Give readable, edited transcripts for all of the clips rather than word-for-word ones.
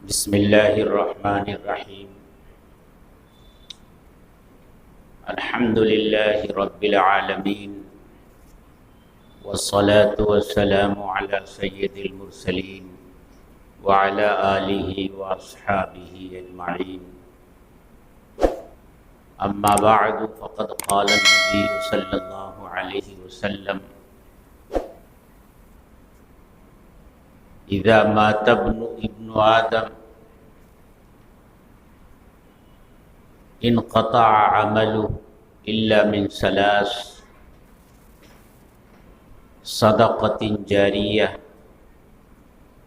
بسم اللہ الرحمن الرحیم الحمد للہ رب العالمین والصلاة والسلام علی سید المرسلین وعلی آلہ واصحابہ اجمعین اما بعد فقد قال النبی صلی اللہ علیہ وسلم اذا مات ابن آدم انقطع عمله الا من ثلاث صدقة جاریہ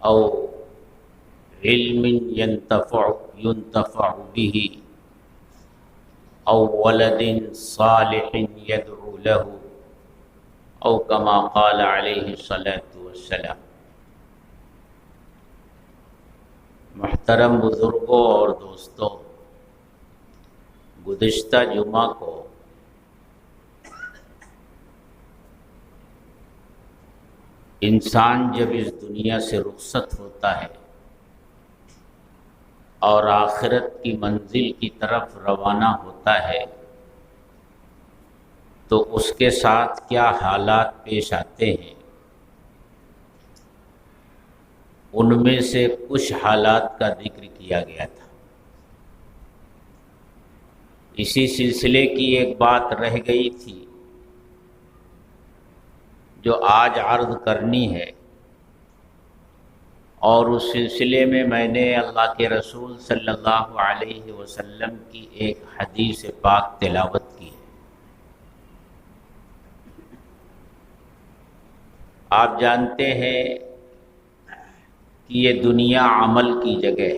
او علم ينتفع به او ولد صالح يدعو له او كما قال علیہ الصلاة والسلام۔ محترم بزرگوں اور دوستوں، گزشتہ جمعہ کو انسان جب اس دنیا سے رخصت ہوتا ہے اور آخرت کی منزل کی طرف روانہ ہوتا ہے تو اس کے ساتھ کیا حالات پیش آتے ہیں، ان میں سے کچھ حالات کا ذکر کیا گیا تھا۔ اسی سلسلے کی ایک بات رہ گئی تھی جو آج عرض کرنی ہے، اور اس سلسلے میں نے اللہ کے رسول صلی اللہ علیہ وسلم کی ایک حدیث پاک تلاوت کی ہے۔ آپ جانتے ہیں کہ یہ دنیا عمل کی جگہ ہے۔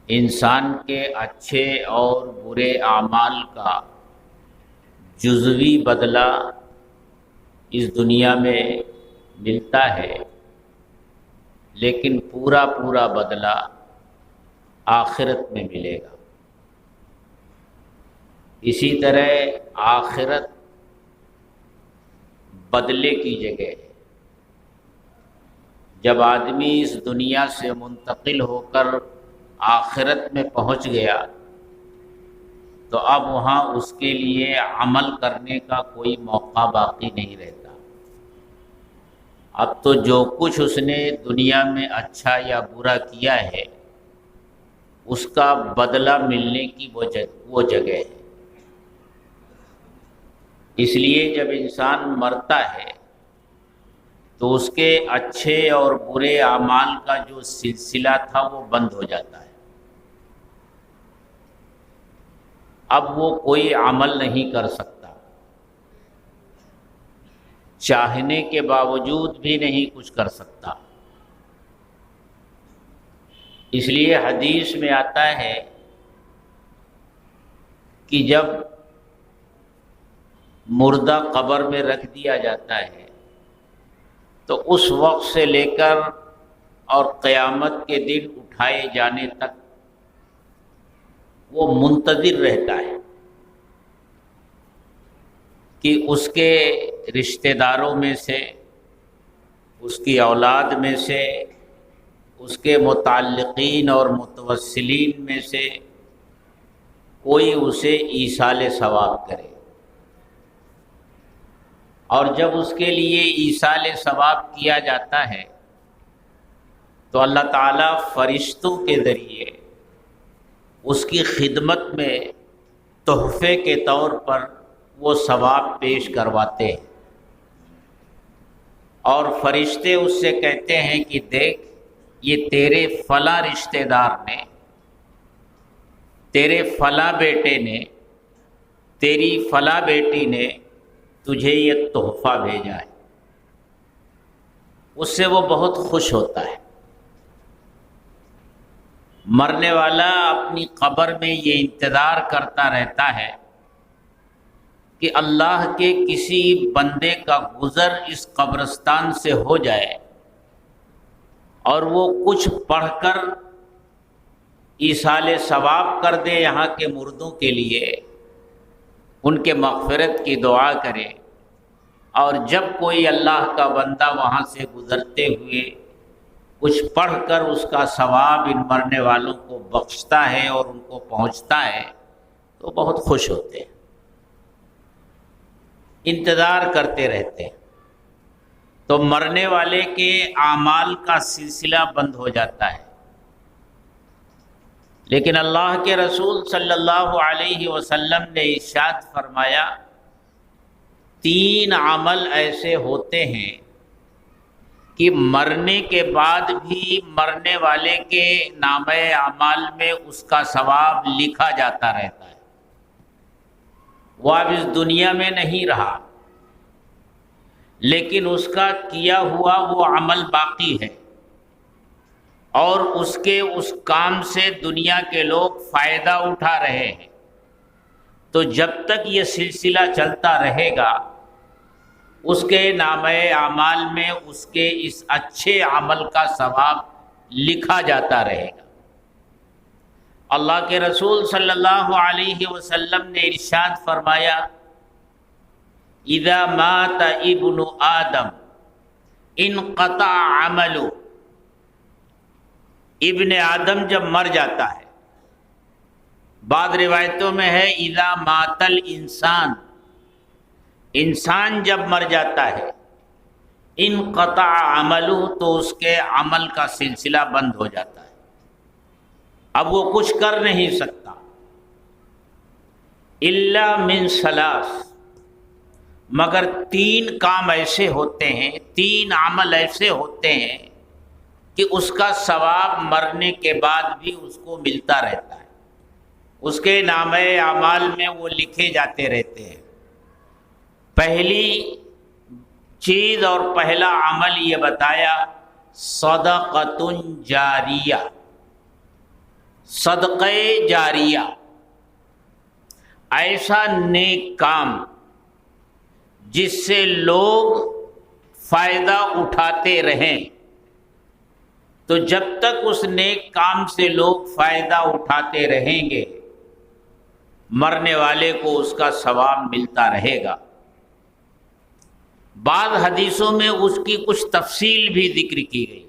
انسان کے اچھے اور برے اعمال کا جزوی بدلہ اس دنیا میں ملتا ہے، لیکن پورا بدلہ آخرت میں ملے گا۔ اسی طرح آخرت بدلے کی جگہ ہے۔ جب آدمی اس دنیا سے منتقل ہو کر آخرت میں پہنچ گیا تو اب وہاں اس کے لیے عمل کرنے کا کوئی موقع باقی نہیں رہتا۔ اب تو جو کچھ اس نے دنیا میں اچھا یا برا کیا ہے اس کا بدلہ ملنے کی وہ جگہ ہے۔ اس لیے جب انسان مرتا ہے تو اس کے اچھے اور برے اعمال کا جو سلسلہ تھا وہ بند ہو جاتا ہے۔ اب وہ کوئی عمل نہیں کر سکتا، چاہنے کے باوجود بھی نہیں کچھ کر سکتا۔ اس لیے حدیث میں آتا ہے کہ جب مردہ قبر میں رکھ دیا جاتا ہے تو اس وقت سے لے کر اور قیامت کے دن اٹھائے جانے تک وہ منتظر رہتا ہے کہ اس کے رشتہ داروں میں سے، اس کی اولاد میں سے، اس کے متعلقین اور متوسلین میں سے کوئی اسے ایصال ثواب کرے۔ اور جب اس کے لیے ایصال ثواب کیا جاتا ہے تو اللہ تعالیٰ فرشتوں کے ذریعے اس کی خدمت میں تحفے کے طور پر وہ ثواب پیش کرواتے ہیں، اور فرشتے اس سے کہتے ہیں کہ دیکھ، یہ تیرے فلاں رشتہ دار نے، تیرے فلاں بیٹے نے، تیری فلاں بیٹی نے تجھے یہ تحفہ بھیجا ہے۔ اس سے وہ بہت خوش ہوتا ہے۔ مرنے والا اپنی قبر میں یہ انتظار کرتا رہتا ہے کہ اللہ کے کسی بندے کا گزر اس قبرستان سے ہو جائے اور وہ کچھ پڑھ کر ایصال ثواب کر دے یہاں کے مردوں کے لیے، ان کے مغفرت کی دعا کرے، اور جب کوئی اللہ کا بندہ وہاں سے گزرتے ہوئے کچھ پڑھ کر اس کا ثواب ان مرنے والوں کو بخشتا ہے اور ان کو پہنچتا ہے تو بہت خوش ہوتے ہیں، انتظار کرتے رہتے ہیں، تو مرنے والے کے اعمال کا سلسلہ بند ہو جاتا ہے۔ لیکن اللہ کے رسول صلی اللہ علیہ وسلم نے ارشاد فرمایا 3 عمل ایسے ہوتے ہیں کہ مرنے کے بعد بھی مرنے والے کے نامہ اعمال میں اس کا ثواب لکھا جاتا رہتا ہے۔ وہ اب اس دنیا میں نہیں رہا لیکن اس کا کیا ہوا وہ عمل باقی ہے، اور اس کے اس کام سے دنیا کے لوگ فائدہ اٹھا رہے ہیں۔ تو جب تک یہ سلسلہ چلتا رہے گا اس کے نامہ اعمال میں اس کے اس اچھے عمل کا ثواب لکھا جاتا رہے گا۔ اللہ کے رسول صلی اللہ علیہ وسلم نے ارشاد فرمایا اذا مات ابن آدم انقطع عملہ، ابن آدم جب مر جاتا ہے، بعض روایتوں میں ہے اذا مات الانسان، انسان جب مر جاتا ہے انقطع عملہ، تو اس کے عمل کا سلسلہ بند ہو جاتا ہے، اب وہ کچھ کر نہیں سکتا۔ الا من ثلاث، مگر 3 کام ایسے ہوتے ہیں، 3 عمل ایسے ہوتے ہیں کہ اس کا ثواب مرنے کے بعد بھی اس کو ملتا رہتا ہے، اس کے نامہ اعمال میں وہ لکھے جاتے رہتے ہیں۔ پہلی چیز اور پہلا عمل یہ بتایا صدقۃ جاریہ، صدقہ جاریہ، ایسا نیک کام جس سے لوگ فائدہ اٹھاتے رہیں، تو جب تک اس نیک کام سے لوگ فائدہ اٹھاتے رہیں گے مرنے والے کو اس کا ثواب ملتا رہے گا۔ بعض حدیثوں میں اس کی کچھ تفصیل بھی ذکر کی گئی،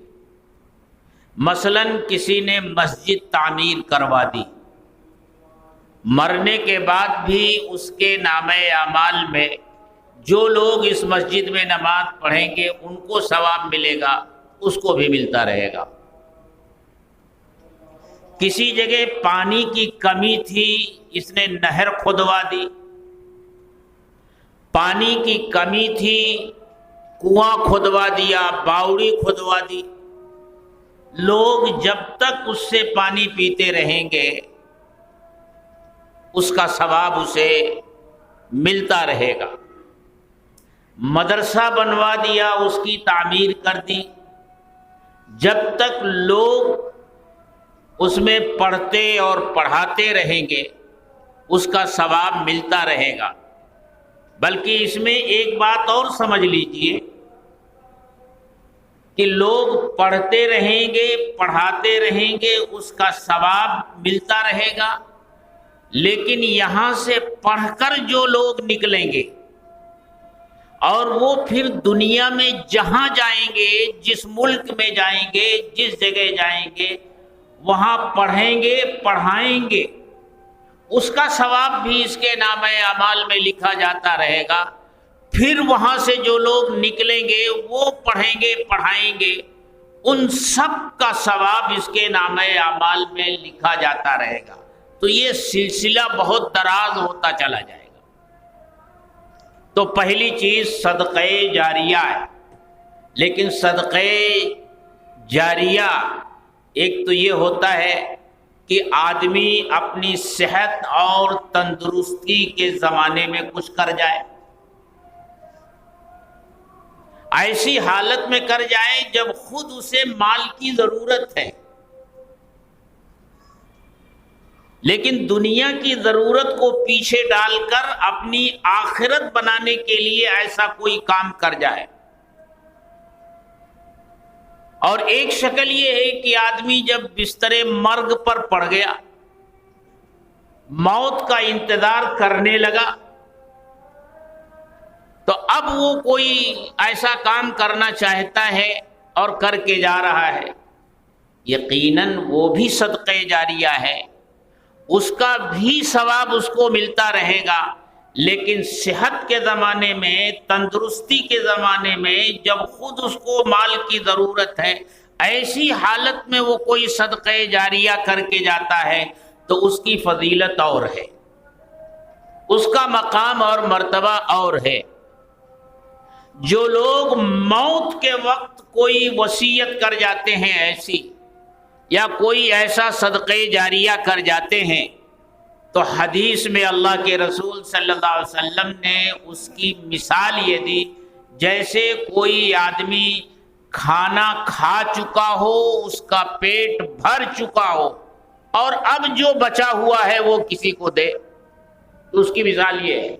مثلا کسی نے مسجد تعمیر کروا دی، مرنے کے بعد بھی اس کے نامہ اعمال میں جو لوگ اس مسجد میں نماز پڑھیں گے ان کو ثواب ملے گا، اس کو بھی ملتا رہے گا۔ کسی جگہ پانی کی کمی تھی، اس نے نہر کھودوا دی، پانی کی کمی تھی، کنواں کھودوا دیا، باوڑی کھودوا دی، لوگ جب تک اس سے پانی پیتے رہیں گے اس کا ثواب اسے ملتا رہے گا۔ مدرسہ بنوا دیا، اس کی تعمیر کر دی، جب تک لوگ اس میں پڑھتے اور پڑھاتے رہیں گے اس کا ثواب ملتا رہے گا۔ بلکہ اس میں ایک بات اور سمجھ لیجئے کہ لوگ پڑھتے رہیں گے، پڑھاتے رہیں گے، اس کا ثواب ملتا رہے گا، لیکن یہاں سے پڑھ کر جو لوگ نکلیں گے اور وہ پھر دنیا میں جہاں جائیں گے، جس ملک میں جائیں گے، جس جگہ جائیں گے، وہاں پڑھیں گے، پڑھائیں گے، اس کا ثواب بھی اس کے نامہ اعمال میں لکھا جاتا رہے گا۔ پھر وہاں سے جو لوگ نکلیں گے وہ پڑھیں گے، پڑھائیں گے، ان سب کا ثواب اس کے نامہ اعمال میں لکھا جاتا رہے گا۔ تو یہ سلسلہ بہت دراز ہوتا چلا جائے گا۔ تو پہلی چیز صدقہ جاریہ ہے، لیکن صدقہ جاریہ ایک تو یہ ہوتا ہے کہ آدمی اپنی صحت اور تندرستی کے زمانے میں کچھ کر جائے، ایسی حالت میں کر جائے جب خود اسے مال کی ضرورت ہے، لیکن دنیا کی ضرورت کو پیچھے ڈال کر اپنی آخرت بنانے کے لیے ایسا کوئی کام کر جائے۔ اور ایک شکل یہ ہے کہ آدمی جب بستر مرگ پر پڑ گیا، موت کا انتظار کرنے لگا، تو اب وہ کوئی ایسا کام کرنا چاہتا ہے اور کر کے جا رہا ہے یقیناً وہ بھی صدقہ جاریہ ہے، اس کا بھی ثواب اس کو ملتا رہے گا، لیکن صحت کے زمانے میں، تندرستی کے زمانے میں، جب خود اس کو مال کی ضرورت ہے، ایسی حالت میں وہ کوئی صدقہ جاریہ کر کے جاتا ہے تو اس کی فضیلت اور ہے، اس کا مقام اور مرتبہ اور ہے۔ جو لوگ موت کے وقت کوئی وصیت کر جاتے ہیں ایسی، یا کوئی ایسا صدقہ جاریہ کر جاتے ہیں، تو حدیث میں اللہ کے رسول صلی اللہ علیہ وسلم نے اس کی مثال یہ دی جیسے کوئی آدمی کھانا کھا چکا ہو، اس کا پیٹ بھر چکا ہو، اور اب جو بچا ہوا ہے وہ کسی کو دے، تو اس کی مثال یہ ہے۔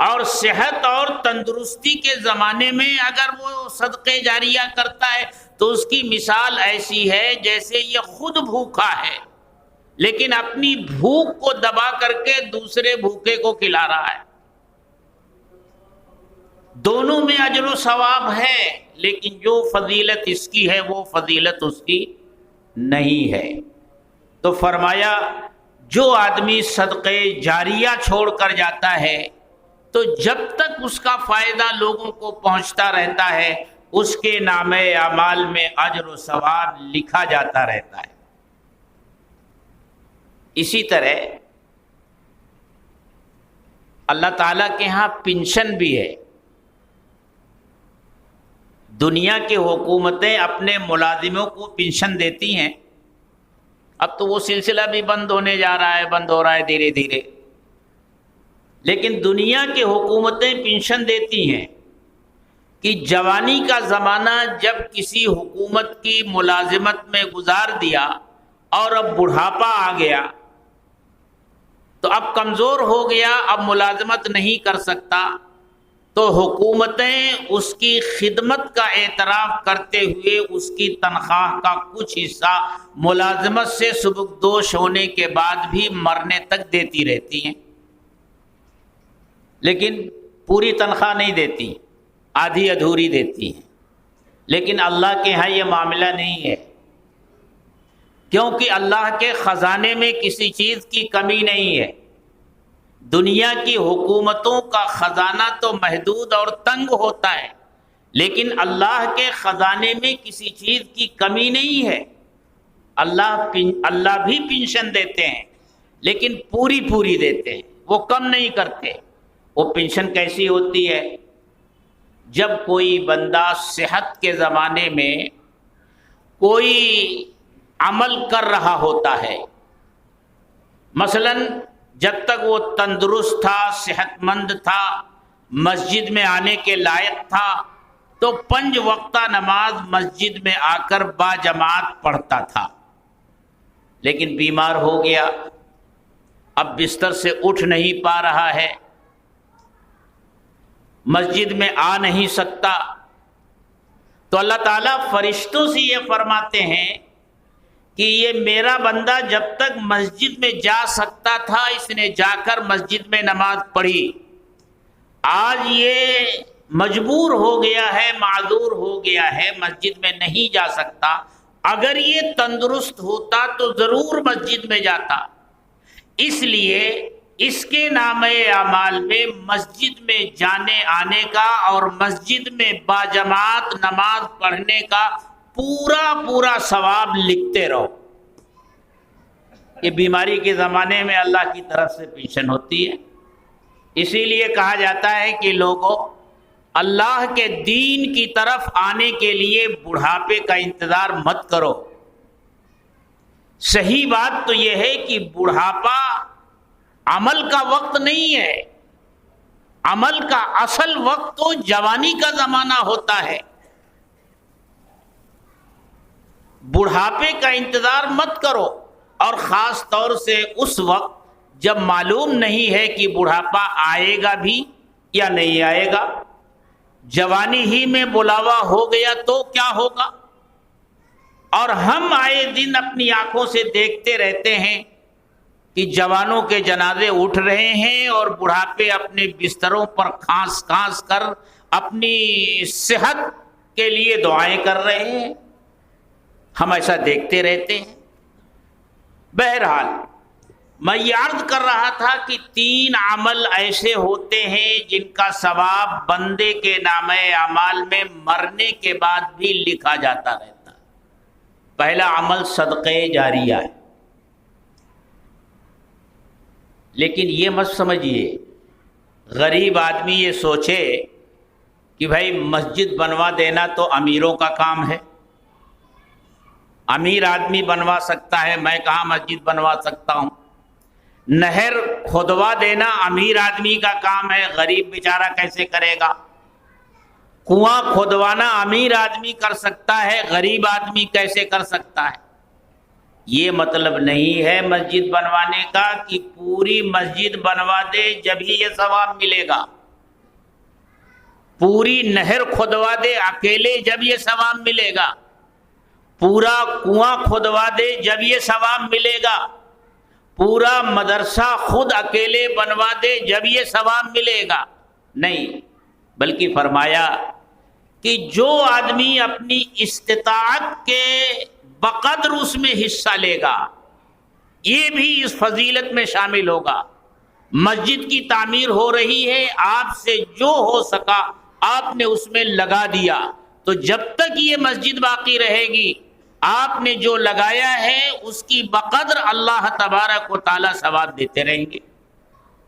اور صحت اور تندرستی کے زمانے میں اگر وہ صدقہ جاریہ کرتا ہے تو اس کی مثال ایسی ہے جیسے یہ خود بھوکا ہے، لیکن اپنی بھوک کو دبا کر کے دوسرے بھوکے کو کھلا رہا ہے۔ دونوں میں اجر و ثواب ہے، لیکن جو فضیلت اس کی ہے وہ فضیلت اس کی نہیں ہے۔ تو فرمایا جو آدمی صدقہ جاریہ چھوڑ کر جاتا ہے تو جب تک اس کا فائدہ لوگوں کو پہنچتا رہتا ہے اس کے نامہ اعمال میں اجر و ثواب لکھا جاتا رہتا ہے۔ اسی طرح اللہ تعالیٰ کے ہاں پنشن بھی ہے۔ دنیا کی حکومتیں اپنے ملازموں کو پنشن دیتی ہیں، اب تو وہ سلسلہ بھی بند ہونے جا رہا ہے، بند ہو رہا ہے دھیرے دھیرے، لیکن دنیا کی حکومتیں پنشن دیتی ہیں کہ جوانی کا زمانہ جب کسی حکومت کی ملازمت میں گزار دیا اور اب بڑھاپا آ گیا تو اب کمزور ہو گیا، اب ملازمت نہیں کر سکتا، تو حکومتیں اس کی خدمت کا اعتراف کرتے ہوئے اس کی تنخواہ کا کچھ حصہ ملازمت سے سبکدوش ہونے کے بعد بھی مرنے تک دیتی رہتی ہیں، لیکن پوری تنخواہ نہیں دیتی، آدھی ادھوری دیتی ہیں۔ لیکن اللہ کے ہاں یہ معاملہ نہیں ہے، کیونکہ اللہ کے خزانے میں کسی چیز کی کمی نہیں ہے۔ دنیا کی حکومتوں کا خزانہ تو محدود اور تنگ ہوتا ہے، لیکن اللہ کے خزانے میں کسی چیز کی کمی نہیں ہے۔ اللہ بھی پنشن دیتے ہیں، لیکن پوری دیتے ہیں، وہ کم نہیں کرتے۔ وہ پنشن کیسی ہوتی ہے؟ جب کوئی بندہ صحت کے زمانے میں کوئی عمل کر رہا ہوتا ہے، مثلا جب تک وہ تندرست تھا، صحت مند تھا، مسجد میں آنے کے لائق تھا، تو 5 وقتہ نماز مسجد میں آ کر با جماعت پڑھتا تھا، لیکن بیمار ہو گیا، اب بستر سے اٹھ نہیں پا رہا ہے، مسجد میں آ نہیں سکتا، تو اللہ تعالیٰ فرشتوں سے یہ فرماتے ہیں کہ یہ میرا بندہ جب تک مسجد میں جا سکتا تھا اس نے جا کر مسجد میں نماز پڑھی، آج یہ مجبور ہو گیا ہے، معذور ہو گیا ہے، مسجد میں نہیں جا سکتا، اگر یہ تندرست ہوتا تو ضرور مسجد میں جاتا۔ اس لیے اس کے نامہ اعمال میں مسجد میں جانے آنے کا اور مسجد میں باجماعت نماز پڑھنے کا پورا ثواب لکھتے رہو۔ یہ بیماری کے زمانے میں اللہ کی طرف سے پنشن ہوتی ہے۔ اسی لیے کہا جاتا ہے کہ لوگوں، اللہ کے دین کی طرف آنے کے لیے بڑھاپے کا انتظار مت کرو۔ صحیح بات تو یہ ہے کہ بڑھاپا عمل کا وقت نہیں ہے، عمل کا اصل وقت تو جوانی کا زمانہ ہوتا ہے۔ بڑھاپے کا انتظار مت کرو، اور خاص طور سے اس وقت جب معلوم نہیں ہے کہ بڑھاپا آئے گا بھی یا نہیں آئے گا۔ جوانی ہی میں بلاوا ہو گیا تو کیا ہوگا؟ اور ہم آئے دن اپنی آنکھوں سے دیکھتے رہتے ہیں کہ جوانوں کے جنازے اٹھ رہے ہیں اور بڑھاپے اپنے بستروں پر کھانس کر اپنی صحت کے لیے دعائیں کر رہے ہیں۔ ہم ایسا دیکھتے رہتے ہیں۔ بہرحال میں یہ عرض کر رہا تھا کہ 3 عمل ایسے ہوتے ہیں جن کا ثواب بندے کے نامہ اعمال میں مرنے کے بعد بھی لکھا جاتا رہتا ہے۔ پہلا عمل صدقہ جاریہ ہے، لیکن یہ مت سمجھیے غریب آدمی یہ سوچے کہ بھائی مسجد بنوا دینا تو امیروں کا کام ہے، امیر آدمی بنوا سکتا ہے، میں کہاں مسجد بنوا سکتا ہوں۔ نہر کھودوا دینا امیر آدمی کا کام ہے، غریب بیچارہ کیسے کرے گا۔ کنواں کھودوانا امیر آدمی کر سکتا ہے، غریب آدمی کیسے کر سکتا ہے۔ یہ مطلب نہیں ہے مسجد بنوانے کا کہ پوری مسجد بنوا دے جب ہی یہ ثواب ملے گا، پوری نہر کھودوا دے اکیلے جب یہ ثواب ملے گا، پورا کنواں کھودوا دے جب یہ ثواب ملے گا، پورا مدرسہ خود اکیلے بنوا دے جب یہ ثواب ملے گا، نہیں، بلکہ فرمایا کہ جو آدمی اپنی استطاعت کے بقدر اس میں حصہ لے گا یہ بھی اس فضیلت میں شامل ہوگا۔ مسجد کی تعمیر ہو رہی ہے، آپ سے جو ہو سکا آپ نے اس میں لگا دیا، تو جب تک یہ مسجد باقی رہے گی آپ نے جو لگایا ہے اس کی بقدر اللہ تبارک و تعالی ثواب دیتے رہیں گے۔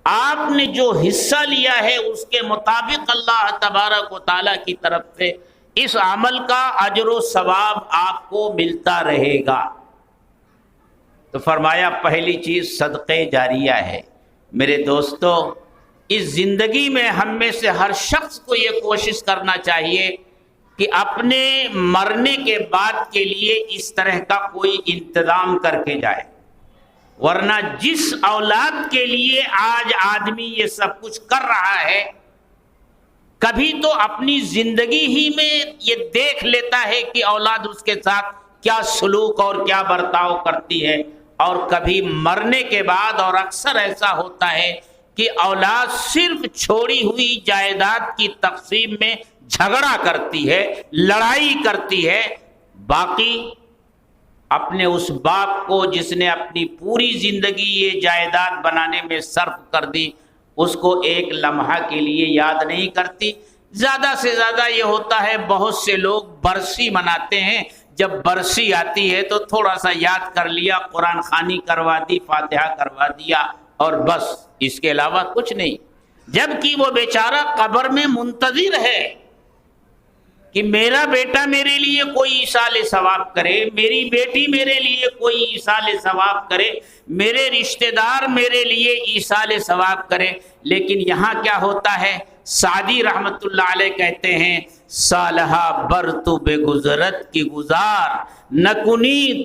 آپ نے جو حصہ لیا ہے اس کے مطابق اللہ تبارک و تعالی کی طرف سے اس عمل کا اجر و ثواب آپ کو ملتا رہے گا۔ تو فرمایا پہلی چیز صدقہ جاریہ ہے۔ میرے دوستو، اس زندگی میں ہم میں سے ہر شخص کو یہ کوشش کرنا چاہیے کہ اپنے مرنے کے بعد کے لیے اس طرح کا کوئی انتظام کر کے جائے، ورنہ جس اولاد کے لیے آج آدمی یہ سب کچھ کر رہا ہے، کبھی تو اپنی زندگی ہی میں یہ دیکھ لیتا ہے کہ اولاد اس کے ساتھ کیا سلوک اور کیا برتاؤ کرتی ہے، اور کبھی مرنے کے بعد، اور اکثر ایسا ہوتا ہے کہ اولاد صرف چھوڑی ہوئی جائیداد کی تقسیم میں جھگڑا کرتی ہے، لڑائی کرتی ہے، باقی اپنے اس باپ کو جس نے اپنی پوری زندگی یہ جائیداد بنانے میں صرف کر دی، اس کو ایک لمحہ کے لیے یاد نہیں کرتی۔ زیادہ سے زیادہ یہ ہوتا ہے بہت سے لوگ برسی مناتے ہیں، جب برسی آتی ہے تو تھوڑا سا یاد کر لیا، قرآن خوانی کروا دی، فاتحہ کروا دیا، اور بس اس کے علاوہ کچھ نہیں، جبکہ وہ بیچارہ قبر میں منتظر ہے کہ میرا بیٹا میرے لیے کوئی ایصال ثواب کرے، میری بیٹی میرے لیے کوئی ایصال ثواب کرے، میرے رشتہ دار میرے لیے ایصال ثواب کرے۔ لیکن یہاں کیا ہوتا ہے، سعدی رحمت اللہ علیہ کہتے ہیں، سالہا برتو بے گزرت کی گزار نکنی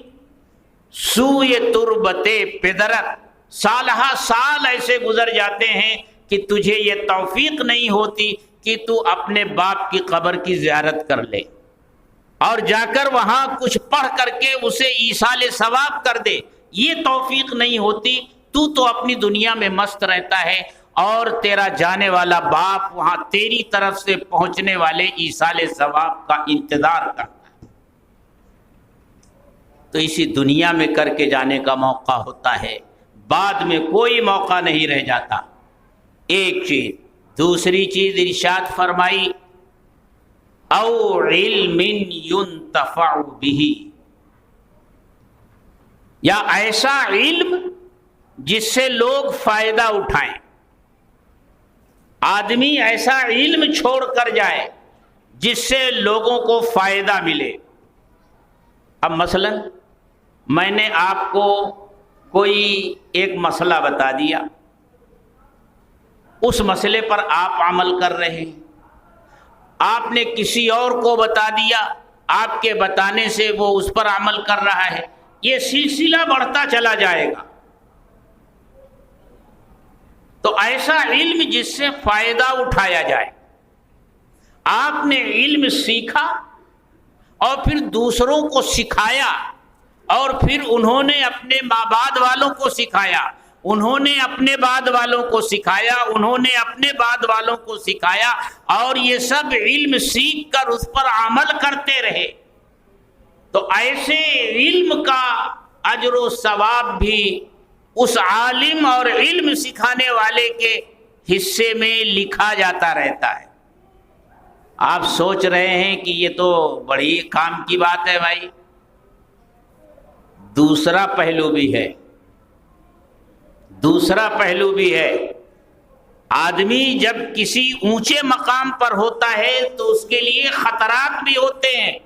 سوئے تربتے پدرت، سالہا سال ایسے گزر جاتے ہیں کہ تجھے یہ توفیق نہیں ہوتی کہ تو اپنے باپ کی قبر کی زیارت کر لے اور جا کر وہاں کچھ پڑھ کر کے اسے ایصال ثواب کر دے، یہ توفیق نہیں ہوتی۔ تو اپنی دنیا میں مست رہتا ہے اور تیرا جانے والا باپ وہاں تیری طرف سے پہنچنے والے ایصال ثواب کا انتظار کرتا ہے۔ تو اسی دنیا میں کر کے جانے کا موقع ہوتا ہے، بعد میں کوئی موقع نہیں رہ جاتا۔ ایک چیز، دوسری چیز ارشاد فرمائی، او علم ينتفع به، یا ایسا علم جس سے لوگ فائدہ اٹھائیں، آدمی ایسا علم چھوڑ کر جائے جس سے لوگوں کو فائدہ ملے۔ اب مثلا میں نے آپ کو کوئی ایک مسئلہ بتا دیا، اس مسئلے پر آپ عمل کر رہے ہیں، آپ نے کسی اور کو بتا دیا، آپ کے بتانے سے وہ اس پر عمل کر رہا ہے، یہ سلسلہ بڑھتا چلا جائے گا۔ تو ایسا علم جس سے فائدہ اٹھایا جائے، آپ نے علم سیکھا اور پھر دوسروں کو سکھایا، اور پھر انہوں نے اپنے ماں بعد والوں کو سکھایا، انہوں نے اپنے بعد والوں کو سکھایا، انہوں نے اپنے بعد والوں کو سکھایا، اور یہ سب علم سیکھ کر اس پر عمل کرتے رہے، تو ایسے علم کا اجر و ثواب بھی اس عالم اور علم سکھانے والے کے حصے میں لکھا جاتا رہتا ہے۔ آپ سوچ رہے ہیں کہ یہ تو بڑی کام کی بات ہے بھائی، دوسرا پہلو بھی ہے، دوسرا پہلو بھی ہے۔ آدمی جب کسی اونچے مقام پر ہوتا ہے تو اس کے لیے خطرات بھی ہوتے ہیں۔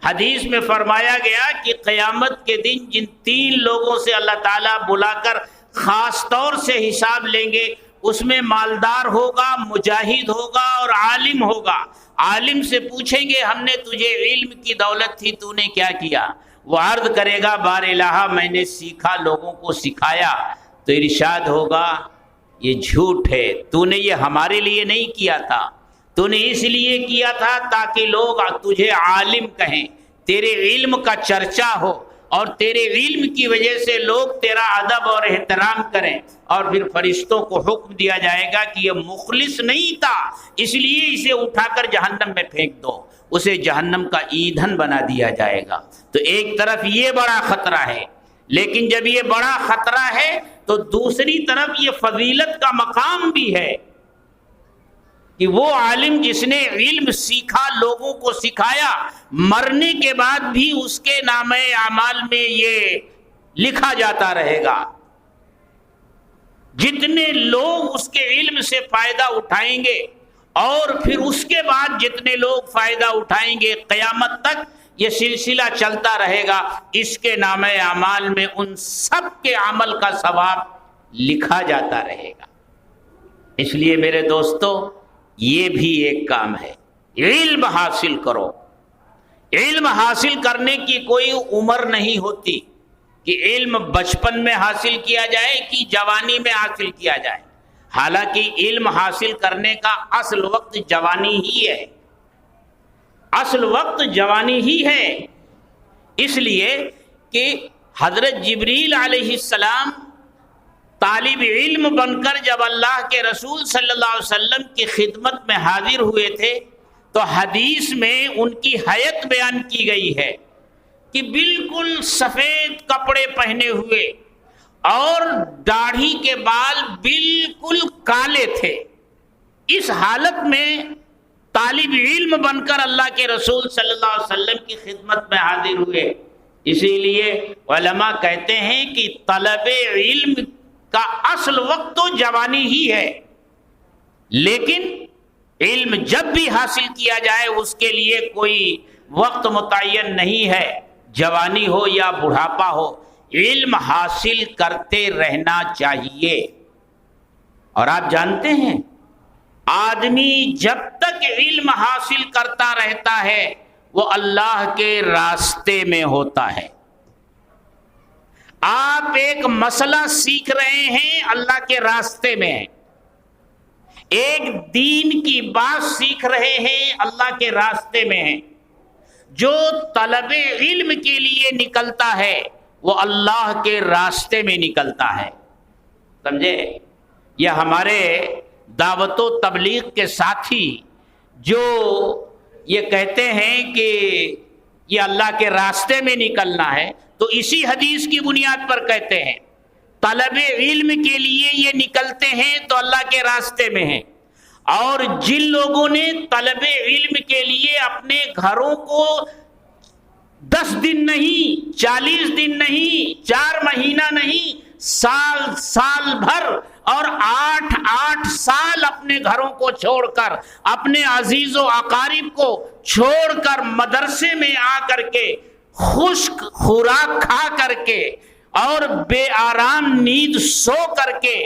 حدیث میں فرمایا گیا کہ قیامت کے دن جن 3 لوگوں سے اللہ تعالیٰ بلا کر خاص طور سے حساب لیں گے، اس میں مالدار ہوگا، مجاہد ہوگا اور عالم ہوگا۔ عالم سے پوچھیں گے ہم نے تجھے علم کی دولت تھی، تو نے کیا کیا؟ وہ عرض کرے گا بار الہ میں نے سیکھا، لوگوں کو سکھایا۔ تو ارشاد ہوگا یہ جھوٹ ہے، تو نے یہ ہمارے لیے نہیں کیا تھا، تو نے اس لیے کیا تھا تاکہ لوگ تجھے عالم کہیں، تیرے علم کا چرچا ہو، اور تیرے علم کی وجہ سے لوگ تیرا ادب اور احترام کریں۔ اور پھر فرشتوں کو حکم دیا جائے گا کہ یہ مخلص نہیں تھا، اس لیے اسے اٹھا کر جہنم میں پھینک دو، اسے جہنم کا ایندھن بنا دیا جائے گا۔ تو ایک طرف یہ بڑا خطرہ ہے، لیکن جب یہ بڑا خطرہ ہے تو دوسری طرف یہ فضیلت کا مقام بھی ہے کہ وہ عالم جس نے علم سیکھا، لوگوں کو سکھایا، مرنے کے بعد بھی اس کے نامہ اعمال میں یہ لکھا جاتا رہے گا۔ جتنے لوگ اس کے علم سے فائدہ اٹھائیں گے اور پھر اس کے بعد جتنے لوگ فائدہ اٹھائیں گے، قیامت تک یہ سلسلہ چلتا رہے گا، اس کے نامہ اعمال میں ان سب کے عمل کا ثواب لکھا جاتا رہے گا۔ اس لیے میرے دوستو، یہ بھی ایک کام ہے، علم حاصل کرو۔ علم حاصل کرنے کی کوئی عمر نہیں ہوتی کہ علم بچپن میں حاصل کیا جائے کہ جوانی میں حاصل کیا جائے، حالانکہ علم حاصل کرنے کا اصل وقت جوانی ہی ہے، اصل وقت جوانی ہی ہے۔ اس لیے کہ حضرت جبریل علیہ السلام طالب علم بن کر جب اللہ کے رسول صلی اللہ علیہ وسلم کی خدمت میں حاضر ہوئے تھے تو حدیث میں ان کی حیت بیان کی گئی ہے کہ بالکل سفید کپڑے پہنے ہوئے اور داڑھی کے بال بالکل کالے تھے۔ اس حالت میں طالب علم بن کر اللہ کے رسول صلی اللہ علیہ وسلم کی خدمت میں حاضر ہوئے۔ اسی لیے علماء کہتے ہیں کہ طلب علم کا اصل وقت تو جوانی ہی ہے، لیکن علم جب بھی حاصل کیا جائے اس کے لیے کوئی وقت متعین نہیں ہے، جوانی ہو یا بڑھاپا ہو، علم حاصل کرتے رہنا چاہیے۔ اور آپ جانتے ہیں آدمی جب تک علم حاصل کرتا رہتا ہے وہ اللہ کے راستے میں ہوتا ہے۔ آپ ایک مسئلہ سیکھ رہے ہیں، اللہ کے راستے میں ہیں، ایک دین کی بات سیکھ رہے ہیں، اللہ کے راستے میں ہیں۔ جو طلب علم کے لیے نکلتا ہے وہ اللہ کے راستے میں نکلتا ہے، سمجھے؟ یہ ہمارے دعوت و تبلیغ کے ساتھی جو یہ کہتے ہیں کہ یہ اللہ کے راستے میں نکلنا ہے، تو اسی حدیث کی بنیاد پر کہتے ہیں طلب علم کے لیے یہ نکلتے ہیں تو اللہ کے راستے میں ہیں۔ اور جن لوگوں نے طلب علم کے لیے اپنے گھروں کو 10 دن نہیں، 40 دن نہیں، 4 مہینہ نہیں، سال بھر اور 8 سال اپنے گھروں کو چھوڑ کر، اپنے عزیز و اقارب کو چھوڑ کر مدرسے میں آ کر کے خشک خوراک کھا کر کے اور بے آرام نیند سو کر کے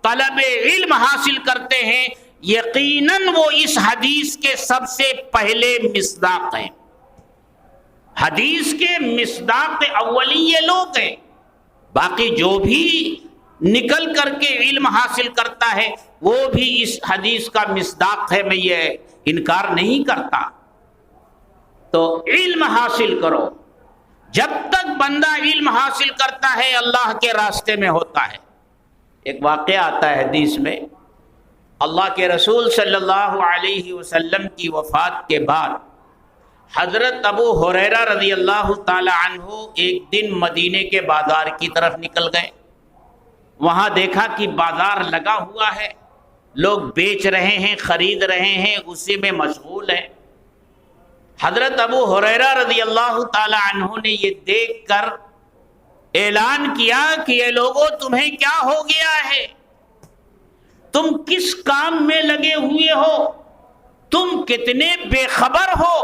طلب علم حاصل کرتے ہیں، یقیناً وہ اس حدیث کے سب سے پہلے مصداق ہیں، حدیث کے مصداق اولی یہ لوگ ہیں۔ باقی جو بھی نکل کر کے علم حاصل کرتا ہے وہ بھی اس حدیث کا مصداق ہے، میں یہ انکار نہیں کرتا۔ تو علم حاصل کرو، جب تک بندہ علم حاصل کرتا ہے اللہ کے راستے میں ہوتا ہے۔ ایک واقعہ آتا ہے حدیث میں، اللہ کے رسول صلی اللہ علیہ وسلم کی وفات کے بعد حضرت ابو ہریرہ رضی اللہ تعالی عنہ ایک دن مدینے کے بازار کی طرف نکل گئے. وہاں دیکھا کہ بازار لگا ہوا ہے، لوگ بیچ رہے ہیں، خرید رہے ہیں، اسی میں مشغول ہیں. حضرت ابو ہریرہ رضی اللہ تعالی عنہ نے یہ دیکھ کر اعلان کیا کہ اے لوگوں، تمہیں کیا ہو گیا ہے؟ تم کس کام میں لگے ہوئے ہو؟ تم کتنے بے خبر ہو؟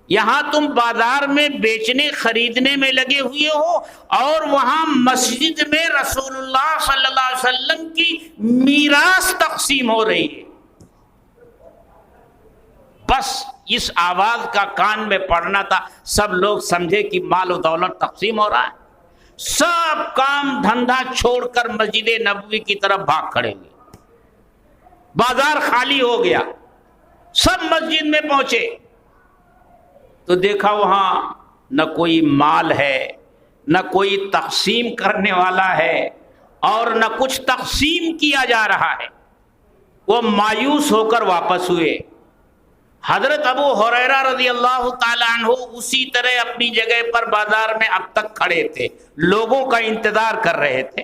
یہاں تم بازار میں بیچنے خریدنے میں لگے ہوئے ہو اور وہاں مسجد میں رسول اللہ صلی اللہ علیہ وسلم کی میراث تقسیم ہو رہی ہے. بس اس آواز کا کان میں پڑنا تھا، سب لوگ سمجھے کہ مال و دولت تقسیم ہو رہا ہے. سب کام دھندا چھوڑ کر مسجد نبوی کی طرف بھاگ کھڑے ہوئے. بازار خالی ہو گیا، سب مسجد میں پہنچے تو دیکھا وہاں نہ کوئی مال ہے، نہ کوئی تقسیم کرنے والا ہے، اور نہ کچھ تقسیم کیا جا رہا ہے. وہ مایوس ہو کر واپس ہوئے. حضرت ابو ہریرہ رضی اللہ تعالی عنہ اسی طرح اپنی جگہ پر بازار میں اب تک کھڑے تھے، لوگوں کا انتظار کر رہے تھے.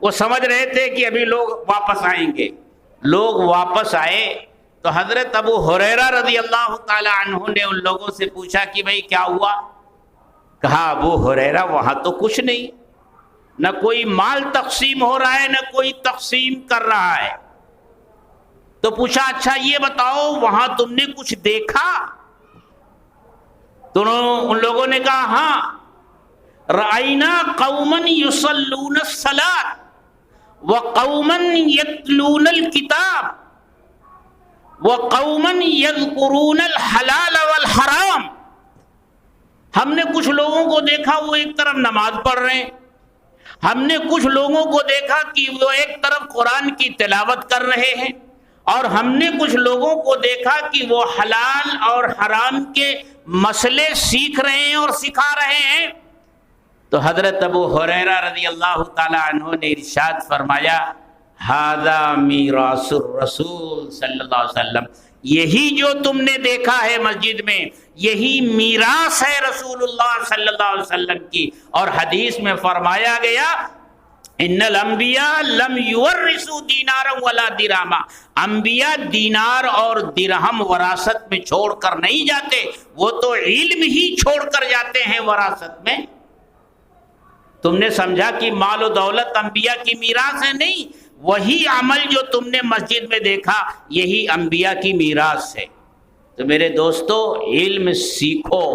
وہ سمجھ رہے تھے کہ ابھی لوگ واپس آئیں گے. لوگ واپس آئے تو حضرت ابو ہریرہ رضی اللہ تعالی عنہ نے ان لوگوں سے پوچھا کہ بھئی کیا ہوا؟ کہا ابو ہریرہ وہاں تو کچھ نہیں، نہ کوئی مال تقسیم ہو رہا ہے، نہ کوئی تقسیم کر رہا ہے. تو پوچھا اچھا یہ بتاؤ وہاں تم نے کچھ دیکھا؟ تو ان لوگوں نے کہا ہاں، رأینا قوما یصلون الصلاۃ وقوما یتلون الکتاب وقوما یذکرون الحلال والحرام. ہم نے کچھ لوگوں کو دیکھا وہ ایک طرف نماز پڑھ رہے ہیں، ہم نے کچھ لوگوں کو دیکھا کہ وہ ایک طرف قرآن کی تلاوت کر رہے ہیں، اور ہم نے کچھ لوگوں کو دیکھا کہ وہ حلال اور حرام کے مسئلے سیکھ رہے ہیں اور سکھا رہے ہیں. تو حضرت ابو ہریرہ رضی اللہ تعالی عنہ نے ارشاد فرمایا ھذا میراث الرسول صلی اللہ علیہ وسلم. یہی جو تم نے دیکھا ہے مسجد میں، یہی میراث ہے رسول اللہ صلی اللہ علیہ وسلم کی. اور حدیث میں فرمایا گیا ان الانبیاء لم یورثوا دینارا ولا درہما. انبیاء دینار اور درہم وراثت میں چھوڑ کر نہیں جاتے، وہ تو علم ہی چھوڑ کر جاتے ہیں وراثت میں. تم نے سمجھا کہ مال و دولت انبیاء کی میراث ہے؟ نہیں، وہی عمل جو تم نے مسجد میں دیکھا یہی انبیاء کی میراث ہے. تو میرے دوستو، علم سیکھو،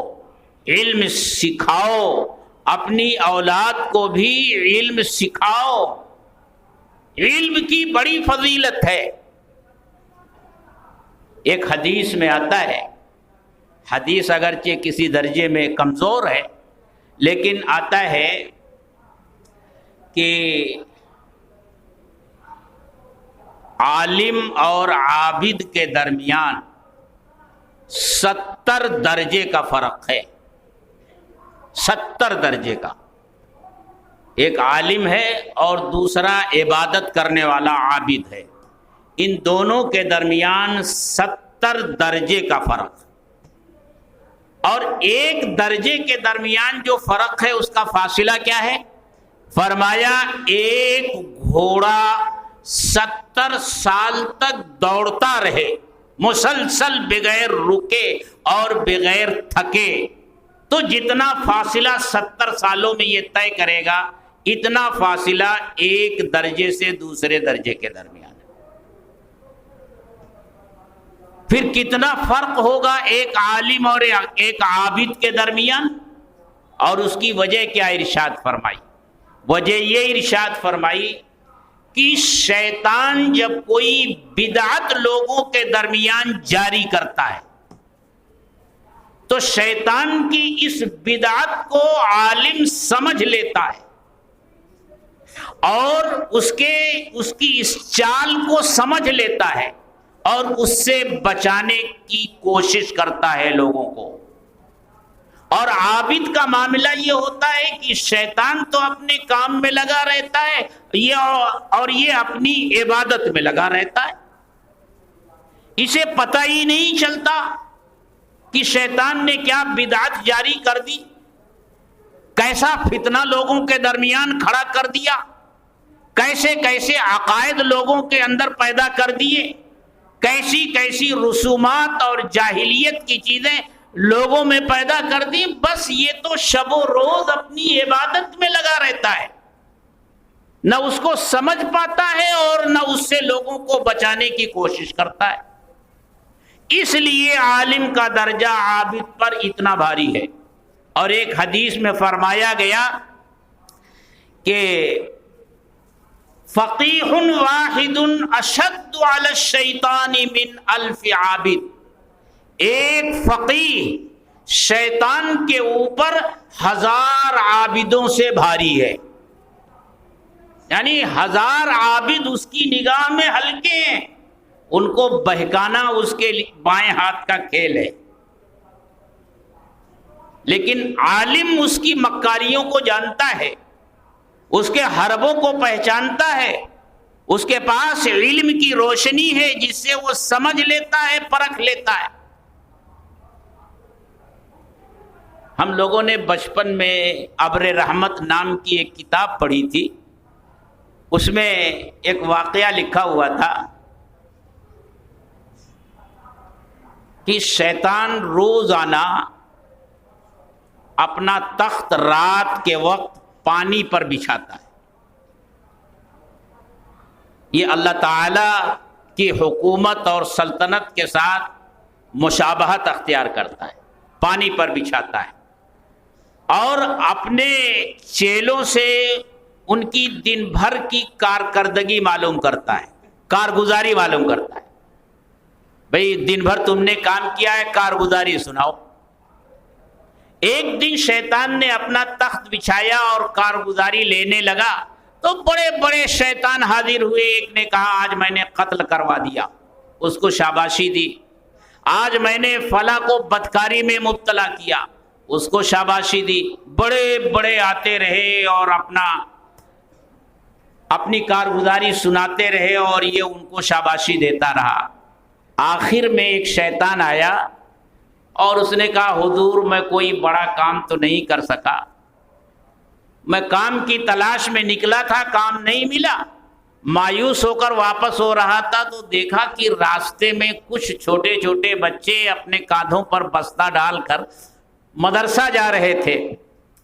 علم سکھاؤ، اپنی اولاد کو بھی علم سکھاؤ. علم کی بڑی فضیلت ہے. ایک حدیث میں آتا ہے، حدیث اگرچہ کسی درجے میں کمزور ہے، لیکن آتا ہے کہ عالم اور عابد کے درمیان 70 درجے کا فرق ہے. 70 درجے کا. ایک عالم ہے اور دوسرا عبادت کرنے والا عابد ہے. ان دونوں کے درمیان 70 درجے کا فرق. اور ایک درجے کے درمیان جو فرق ہے اس کا فاصلہ کیا ہے؟ فرمایا ایک گھوڑا 70 سال تک دوڑتا رہے مسلسل بغیر رکے اور بغیر تھکے، تو جتنا فاصلہ 70 سالوں میں یہ طے کرے گا، اتنا فاصلہ ایک درجے سے دوسرے درجے کے درمیان ہے. پھر کتنا فرق ہوگا ایک عالم اور ایک عابد کے درمیان؟ اور اس کی وجہ کیا ارشاد فرمائی؟ وجہ یہ ارشاد فرمائی کہ شیطان جب کوئی بدعت لوگوں کے درمیان جاری کرتا ہے تو شیطان کی اس بدعت کو عالم سمجھ لیتا ہے اور اس کی اس چال کو سمجھ لیتا ہے اور اس سے بچانے کی کوشش کرتا ہے لوگوں کو. اور عابد کا معاملہ یہ ہوتا ہے کہ شیطان تو اپنے کام میں لگا رہتا ہے یہ اپنی عبادت میں لگا رہتا ہے. اسے پتہ ہی نہیں چلتا کہ شیطان نے کیا بدعت جاری کر دی، کیسا فتنہ لوگوں کے درمیان کھڑا کر دیا، کیسے کیسے عقائد لوگوں کے اندر پیدا کر دیے، کیسی کیسی رسومات اور جاہلیت کی چیزیں لوگوں میں پیدا کر دی۔ بس یہ تو شب و روز اپنی عبادت میں لگا رہتا ہے، نہ اس کو سمجھ پاتا ہے اور نہ اس سے لوگوں کو بچانے کی کوشش کرتا ہے۔ اس لیے عالم کا درجہ عابد پر اتنا بھاری ہے۔ اور ایک حدیث میں فرمایا گیا کہ فقیح واحد اشد علی الشیطان من الف عابد، ایک فقیہ شیطان کے اوپر 1000 عابدوں سے بھاری ہے، یعنی 1000 عابد اس کی نگاہ میں ہلکے ہیں، ان کو بہکانا اس کے بائیں ہاتھ کا کھیل ہے۔ لیکن عالم اس کی مکاریوں کو جانتا ہے، اس کے حربوں کو پہچانتا ہے، اس کے پاس علم کی روشنی ہے جس سے وہ سمجھ لیتا ہے، پرکھ لیتا ہے۔ ہم لوگوں نے بچپن میں ابر رحمت نام کی ایک کتاب پڑھی تھی، اس میں ایک واقعہ لکھا ہوا تھا کہ شیطان روزانہ اپنا تخت رات کے وقت پانی پر بچھاتا ہے۔ یہ اللہ تعالی کی حکومت اور سلطنت کے ساتھ مشابہت اختیار کرتا ہے، پانی پر بچھاتا ہے اور اپنے چیلوں سے ان کی دن بھر کی کارکردگی معلوم کرتا ہے، کارگزاری معلوم کرتا ہے۔ بھئی دن بھر تم نے کام کیا ہے، کارگزاری سناؤ۔ ایک دن شیطان نے اپنا تخت بچھایا اور کارگزاری لینے لگا تو بڑے بڑے شیطان حاضر ہوئے۔ ایک نے کہا آج میں نے قتل کروا دیا، اس کو شاباشی دی۔ آج میں نے فلاں کو بدکاری میں مبتلا کیا، اس کو شاباشی دی۔ بڑے بڑے آتے رہے اور اپنی کارگزاری سناتے رہے اور یہ ان کو شاباشی دیتا رہا۔ آخر میں ایک شیطان آیا اور اس نے کہا حضور میں کوئی بڑا کام تو نہیں کر سکا، میں کام کی تلاش میں نکلا تھا، کام نہیں ملا۔ مایوس ہو کر واپس ہو رہا تھا تو دیکھا کہ راستے میں کچھ چھوٹے چھوٹے بچے اپنے کاندھوں پر بستہ ڈال کر مدرسہ جا رہے تھے۔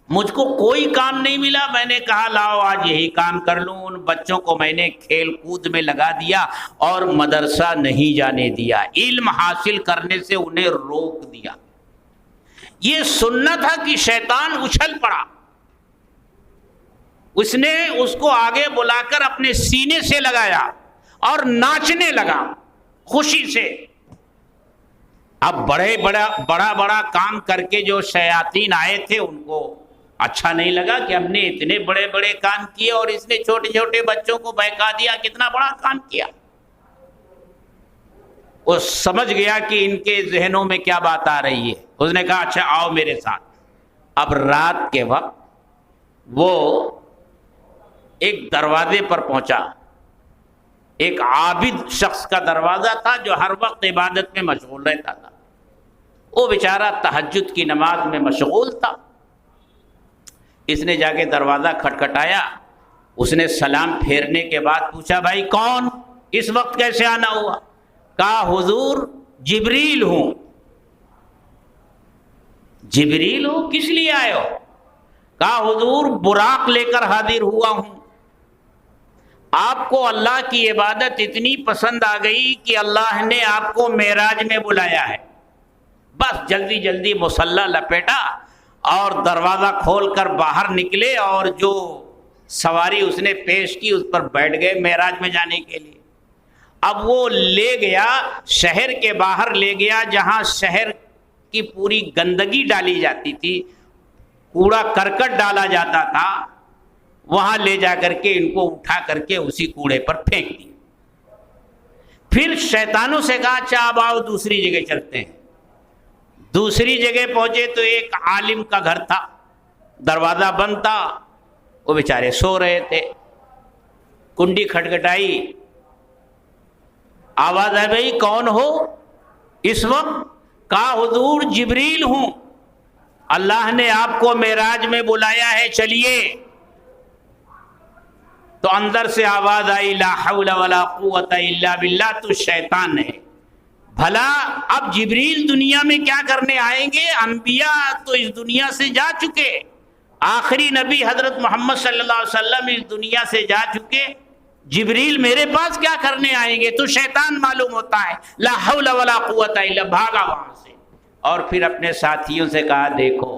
مجھ کو کوئی کام نہیں ملا، میں نے کہا لاؤ آج یہی کام کر لوں۔ ان بچوں کو میں نے کھیل کود میں لگا دیا اور مدرسہ نہیں جانے دیا، علم حاصل کرنے سے انہیں روک دیا۔ یہ سننا تھا کہ شیطان اچھل پڑا، اس نے اس کو آگے بلا کر اپنے سینے سے لگایا اور ناچنے لگا خوشی سے۔ اب بڑا کام کر کے جو شیاطین آئے تھے ان کو اچھا نہیں لگا کہ ہم نے اتنے بڑے بڑے کام کیے اور اس نے چھوٹے چھوٹے بچوں کو بہکا دیا، کتنا بڑا کام کیا۔ وہ سمجھ گیا کہ ان کے ذہنوں میں کیا بات آ رہی ہے۔ اس نے کہا اچھا آؤ میرے ساتھ۔ اب رات کے وقت وہ ایک دروازے پر پہنچا، ایک عابد شخص کا دروازہ تھا جو ہر وقت عبادت میں مشغول رہتا تھا۔ وہ بیچارہ تہجد کی نماز میں مشغول تھا۔ اس نے جا کے دروازہ کھٹکھٹایا، اس نے سلام پھیرنے کے بعد پوچھا بھائی کون، اس وقت کیسے آنا ہوا؟ کہا حضور جبریل ہوں۔ جبریل ہو، کس لیے آئے ہو؟ کہا حضور براق لے کر حاضر ہوا ہوں، آپ کو اللہ کی عبادت اتنی پسند آ گئی کہ اللہ نے آپ کو معراج میں بلایا ہے۔ بس جلدی جلدی مصلی لپیٹا اور دروازہ کھول کر باہر نکلے اور جو سواری اس نے پیش کی اس پر بیٹھ گئے معراج میں جانے کے لیے۔ اب وہ لے گیا، شہر کے باہر لے گیا جہاں شہر کی پوری گندگی ڈالی جاتی تھی، کوڑا کرکٹ ڈالا جاتا تھا، وہاں لے جا کر کے ان کو اٹھا کر کے اسی کوڑے پر پھینک دی۔ پھر شیطانوں سے کہا اچھا اب آؤ دوسری جگہ چلتے ہیں۔ دوسری جگہ پہنچے تو ایک عالم کا گھر تھا، دروازہ بند تھا، وہ بیچارے سو رہے تھے۔ کنڈی کھٹکھٹائی، آواز ہے بھائی کون ہو اس وقت؟ کہا حضور جبریل ہوں، اللہ نے آپ کو معراج میں بلایا ہے، چلیے۔ تو اندر سے آواز آئی لا حول ولا قوت الا باللہ، تو شیطان ہے۔ بھلا اب جبریل دنیا میں کیا کرنے آئیں گے؟ انبیاء تو اس دنیا سے جا چکے، آخری نبی حضرت محمد صلی اللہ علیہ وسلم اس دنیا سے جا چکے، جبریل میرے پاس کیا کرنے آئیں گے؟ تو شیطان معلوم ہوتا ہے، لا حول ولا قوت الا، بھاگا وہاں سے، اور پھر اپنے ساتھیوں سے کہا دیکھو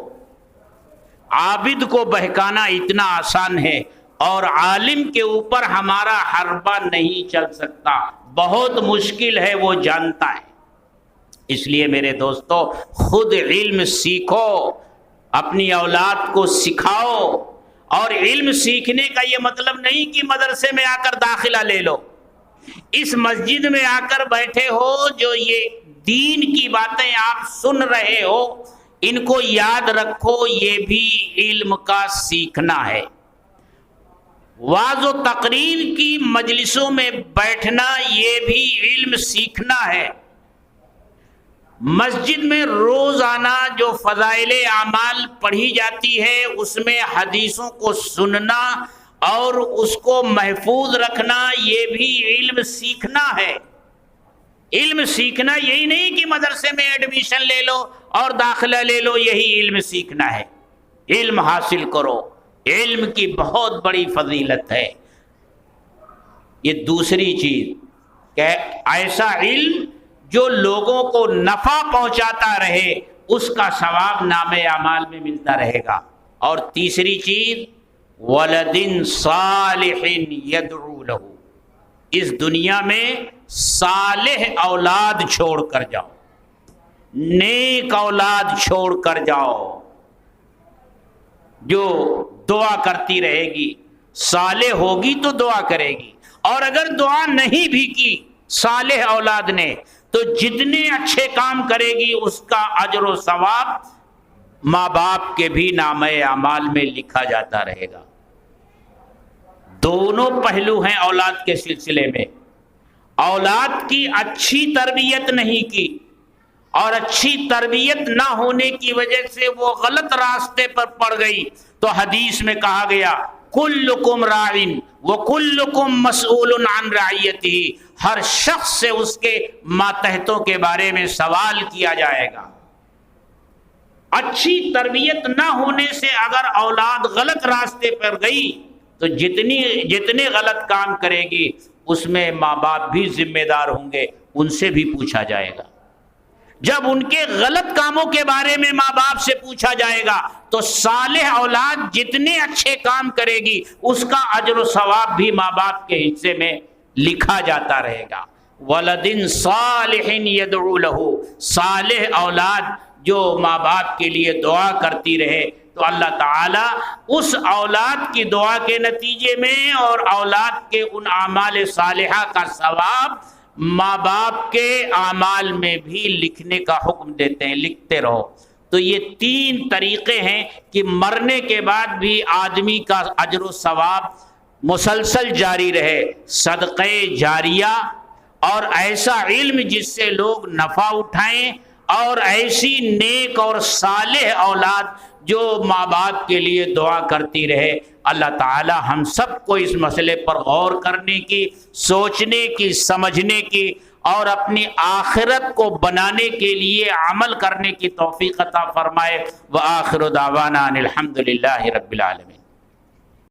عابد کو بہکانا اتنا آسان ہے اور عالم کے اوپر ہمارا حربہ نہیں چل سکتا، بہت مشکل ہے، وہ جانتا ہے۔ اس لیے میرے دوستو خود علم سیکھو، اپنی اولاد کو سکھاؤ، اور علم سیکھنے کا یہ مطلب نہیں کہ مدرسے میں آ کر داخلہ لے لو، اس مسجد میں آ کر بیٹھے ہو، جو یہ دین کی باتیں آپ سن رہے ہو ان کو یاد رکھو، یہ بھی علم کا سیکھنا ہے۔ واعظ و تقریر کی مجلسوں میں بیٹھنا یہ بھی علم سیکھنا ہے۔ مسجد میں روزانہ جو فضائل اعمال پڑھی جاتی ہے اس میں حدیثوں کو سننا اور اس کو محفوظ رکھنا یہ بھی علم سیکھنا ہے۔ علم سیکھنا یہی نہیں کہ مدرسے میں ایڈمیشن لے لو اور داخلہ لے لو، یہی علم سیکھنا ہے۔ علم حاصل کرو، علم کی بہت بڑی فضیلت ہے۔ یہ دوسری چیز کہ ایسا علم جو لوگوں کو نفع پہنچاتا رہے، اس کا ثواب نامہ اعمال میں ملتا رہے گا۔ اور تیسری چیز ولد صالح یدعو لہ، اس دنیا میں صالح اولاد چھوڑ کر جاؤ، نیک اولاد چھوڑ کر جاؤ جو دعا کرتی رہے گی، صالح ہوگی تو دعا کرے گی، اور اگر دعا نہیں بھی کی صالح اولاد نے تو جتنے اچھے کام کرے گی اس کا اجر و ثواب ماں باپ کے بھی نامہ اعمال میں لکھا جاتا رہے گا۔ دونوں پہلو ہیں اولاد کے سلسلے میں۔ اولاد کی اچھی تربیت نہیں کی اور اچھی تربیت نہ ہونے کی وجہ سے وہ غلط راستے پر پڑ گئی تو حدیث میں کہا گیا کلکم راعٍ وکلکم مسئول عن رعیتہ، ہر شخص سے اس کے ماتحتوں کے بارے میں سوال کیا جائے گا۔ اچھی تربیت نہ ہونے سے اگر اولاد غلط راستے پر گئی تو جتنے غلط کام کرے گی اس میں ماں باپ بھی ذمہ دار ہوں گے، ان سے بھی پوچھا جائے گا۔ جب ان کے غلط کاموں کے بارے میں ماں باپ سے پوچھا جائے گا تو صالح اولاد جتنے اچھے کام کرے گی اس کا اجر و ثواب بھی ماں باپ کے حصے میں لکھا جاتا رہے گا۔ ولد صالح یدعو لہ، صالح اولاد جو ماں باپ کے لیے دعا کرتی رہے تو اللہ تعالیٰ اس اولاد کی دعا کے نتیجے میں اور اولاد کے ان اعمال صالحہ کا ثواب ماں باپ کے اعمال میں بھی لکھنے کا حکم دیتے ہیں، لکھتے رہو۔ تو یہ تین طریقے ہیں کہ مرنے کے بعد بھی آدمی کا اجر و ثواب مسلسل جاری رہے، صدقہ جاریہ اور ایسا علم جس سے لوگ نفع اٹھائیں، اور ایسی نیک اور صالح اولاد جو ماں باپ کے لیے دعا کرتی رہے۔ اللہ تعالی ہم سب کو اس مسئلے پر غور کرنے کی، سوچنے کی، سمجھنے کی اور اپنی آخرت کو بنانے کے لیے عمل کرنے کی توفیق عطا فرمائے۔ وآخر دعوانا ان الحمد للہ رب العالمین۔